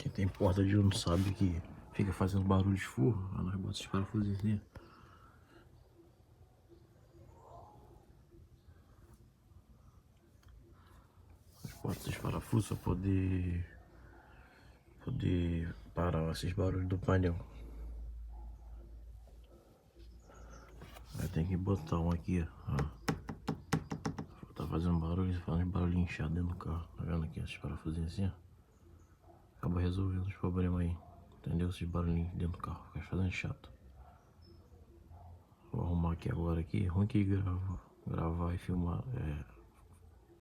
Quem tem porta de não sabe que fica fazendo barulho de furro, aí nós botamos esses parafusos ali. Nós botamos esses parafusos pra poder parar esses barulhos do painel. Aí tem que botar um aqui, ó. Tá fazendo barulho inchado dentro do carro. Tá vendo aqui esses parafusinhos assim, ó? Acaba resolvendo os problemas aí. Entendeu? Esses barulhinhos dentro do carro, fica fazendo chato. Vou arrumar aqui agora aqui. Ruim que gravar e filmar.